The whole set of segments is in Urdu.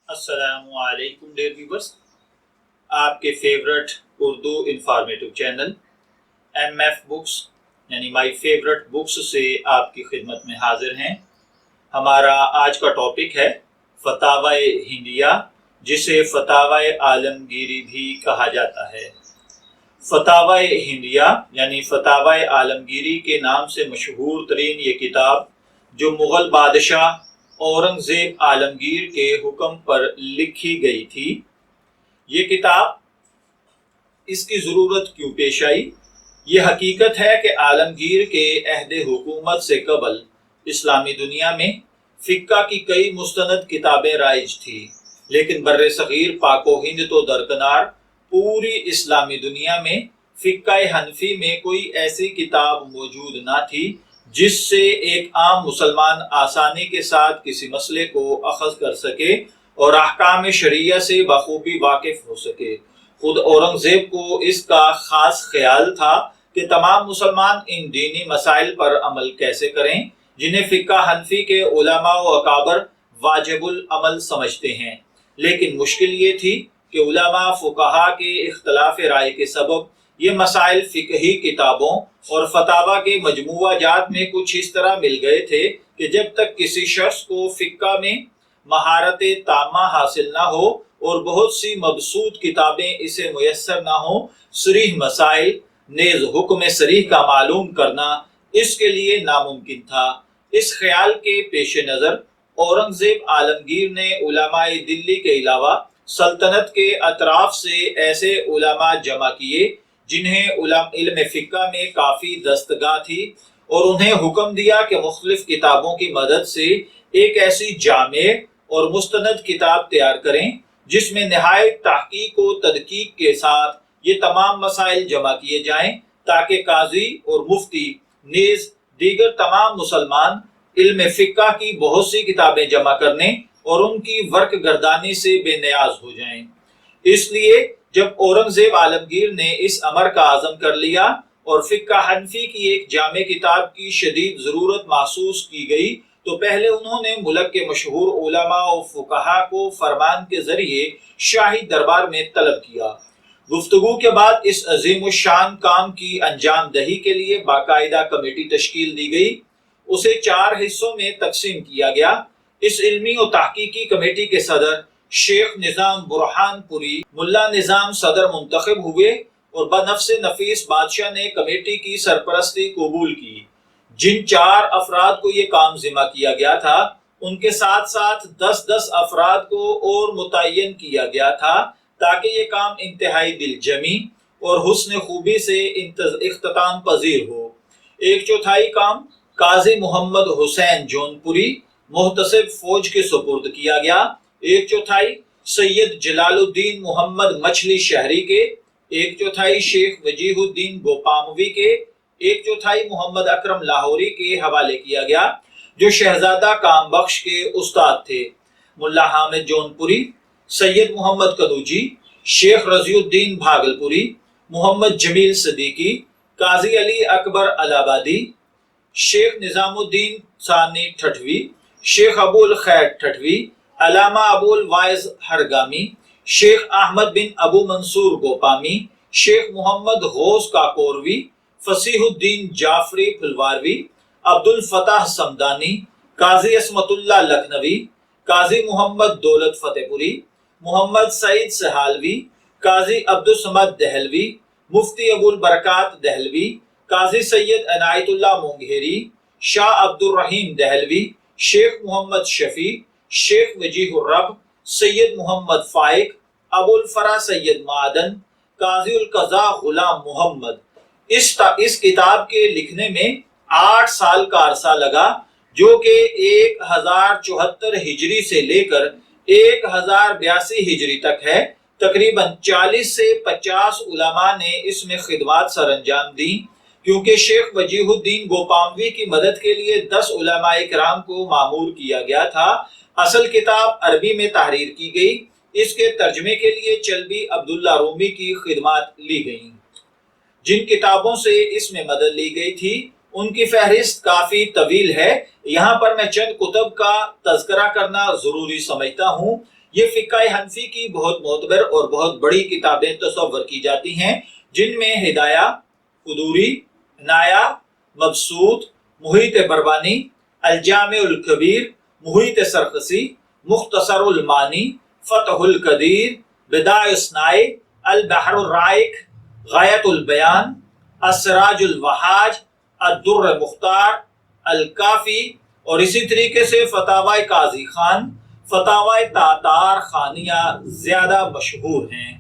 السلام علیکم ڈیئر ویورز، آپ کے favourite Urdu informative channel M F books یعنی مائی فیورٹ بکس سے آپ کی خدمت میں حاضر ہیں۔ ہمارا آج کا ٹاپک ہے فتاوی ہندیہ، جسے فتاوی عالمگیری بھی کہا جاتا ہے۔ فتاوی ہندیہ یعنی فتاوی عالمگیری کے نام سے مشہور ترین یہ کتاب، جو مغل بادشاہ اورنگزیب عالمگیر کے حکم پر لکھی گئی تھی۔ یہ کتاب اس کی ضرورت کیوں پیش آئی؟ یہ حقیقت ہے کہ عالمگیر کے عہد حکومت سے قبل اسلامی دنیا میں فقہ کی کئی مستند کتابیں رائج تھی، لیکن بر صغیر پاک و ہند تو درکنار پوری اسلامی دنیا میں فقہ حنفی میں کوئی ایسی کتاب موجود نہ تھی جس سے ایک عام مسلمان آسانی کے ساتھ کسی مسئلے کو اخذ کر سکے اور احکام شرعیہ سے بخوبی واقف ہو سکے۔ خود اورنگزیب کو اس کا خاص خیال تھا کہ تمام مسلمان ان دینی مسائل پر عمل کیسے کریں جنہیں فقہ حنفی کے علماء و اکابر واجب العمل سمجھتے ہیں، لیکن مشکل یہ تھی کہ علماء فقہا کے اختلاف رائے کے سبب یہ مسائل فقہی کتابوں اور فتاوی کے مجموعہ جات میں کچھ اس طرح مل گئے تھے کہ جب تک کسی شخص کو فقہ میں مہارت تامہ حاصل نہ ہو اور بہت سی مبسوط کتابیں اسے میسر نہ ہوں، صریح مسائل نیز حکم صریح کا معلوم کرنا اس کے لیے ناممکن تھا۔ اس خیال کے پیش نظر اورنگزیب عالمگیر نے علماء دلی کے علاوہ سلطنت کے اطراف سے ایسے علماء جمع کیے جنہیں علم فقہ میں کافی دستگاہ تھی، اور انہیں حکم دیا کہ مختلف کتابوں کی مدد سے ایک ایسی جامع اور مستند کتاب تیار کریں جس میں نہایت تحقیق و تدقیق کے ساتھ یہ تمام مسائل جمع کیے جائیں، تاکہ قاضی اور مفتی نیز دیگر تمام مسلمان علم فقہ کی بہت سی کتابیں جمع کرنے اور ان کی ورق گردانی سے بے نیاز ہو جائیں۔ اس لیے جب اورنگزیب عالمگیر نے اس امر کا عزم کر لیا اور فقہ حنفی کی ایک جامع کتاب کی شدید ضرورت محسوس کی گئی، تو پہلے انہوں نے ملک کے مشہور علماء و فقہا کو فرمان کے ذریعے شاہی دربار میں طلب کیا۔ گفتگو کے بعد اس عظیم الشان کام کی انجام دہی کے لیے باقاعدہ کمیٹی تشکیل دی گئی۔ اسے 4 حصوں میں تقسیم کیا گیا۔ اس علمی و تحقیقی کمیٹی کے صدر شیخ نظام برہان پوری ملا نظام صدر منتخب ہوئے اور بنفس نفیس بادشاہ نے کمیٹی کی سرپرستی قبول کی۔ جن 4 افراد کو یہ کام ذمہ کیا گیا تھا، ان کے ساتھ ساتھ 10 افراد کو اور متعین کیا گیا تھا تاکہ یہ کام انتہائی دل جمی اور حسن خوبی سے اختتام پذیر ہو۔ 1/4 کام قاضی محمد حسین جونپوری محتسب فوج کے سپرد کیا گیا، 1/4 سید جلال الدین محمد مچھلی شہری کے، 1/4 شیخ وجیہ الدین گوپاموی کے، 1/4 محمد اکرم لاہوری کے حوالے کیا گیا، جو شہزادہ کام بخش کے استاد تھے۔ ملا حامد جونپوری، سید محمد قنوجی، شیخ رضی الدین بھاگلپوری، محمد جمیل صدیقی، قاضی علی اکبر الہ آبادی، شیخ نظام الدین ثانی ٹھٹوی، شیخ ابو الخیر ٹھٹوی، علامہ ابو الوائز ہرگامی، شیخ احمد بن ابو منصور گوپامی، شیخ محمد غوث کاکوروی، فصیح الدین جعفری پھلواروی، عبد الفتاح سمدانی، قاضی عصمت اللہ لکھنوی، قاضی محمد دولت فتح پوری، محمد سعید سہالوی، قاضی عبد الصمد دہلوی، مفتی ابو البرکات دہلوی، قاضی سید عنایت اللہ مونگہری، شاہ عبد الرحیم دہلوی، شیخ محمد شفیع، شیخ وجیہ الرب، سید محمد فائق، ابو الفرا سید معدن، قاضی القضاء غلام محمد۔ اس کتاب کے لکھنے میں 8 سال کا عرصہ لگا، جو کہ 1074 ہجری سے لے کر 1082 ہجری تک ہے۔ تقریباً 40 سے 50 علماء نے اس میں خدمات سر انجام دیں، کیونکہ شیخ وجیہ الدین گوپاموی کی مدد کے لیے 10 علماء کرام کو مامور کیا گیا تھا۔ اصل کتاب عربی میں تحریر کی گئی، اس کے ترجمے کے لیے چلبی عبداللہ رومی کی خدمات لی گئیں۔ جن کتابوں سے اس میں مدد لی گئی تھی ان کی فہرست کافی طویل ہے، یہاں پر میں چند کتب کا تذکرہ کرنا ضروری سمجھتا ہوں۔ یہ فقہ حنفی کی بہت معتبر اور بہت بڑی کتابیں تصور کی جاتی ہیں، جن میں ہدایہ، قدوری، عنایہ، مبسوط، محیط بربانی، الجامع الکبیر، محیط سرخسی، مختصر المانی، فتح القدیر، بدائع الصنائع، البحر الرائق، غایت البیان، السراج الوہاج، الدر مختار، الکافی، اور اسی طریقے سے فتاوی قاضی خان، فتاوی تاتار خانیہ زیادہ مشہور ہیں۔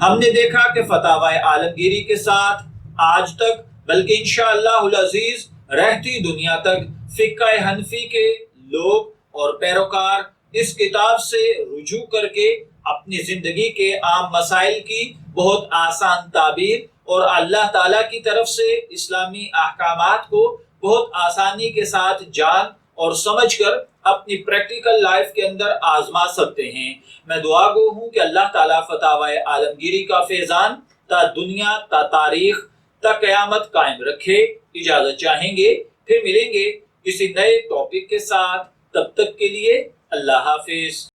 ہم نے دیکھا کہ فتاوی عالمگیری کے ساتھ آج تک، بلکہ انشاءاللہ العزیز رہتی دنیا تک، فقہ حنفی کے لوگ اور پیروکار اس کتاب سے رجوع کر کے اپنی زندگی کے عام مسائل کی بہت آسان تعبیر اور اللہ تعالیٰ کی طرف سے اسلامی احکامات کو بہت آسانی کے ساتھ جان اور سمجھ کر اپنی پریکٹیکل لائف کے اندر آزما سکتے ہیں۔ میں دعا گو ہوں کہ اللہ تعالیٰ فتاوی عالمگیری کا فیضان تا دنیا تا تاریخ تا قیامت قائم رکھے۔ اجازت چاہیں گے، پھر ملیں گے کسی نئے ٹاپک کے ساتھ، تب تک کے لیے اللہ حافظ۔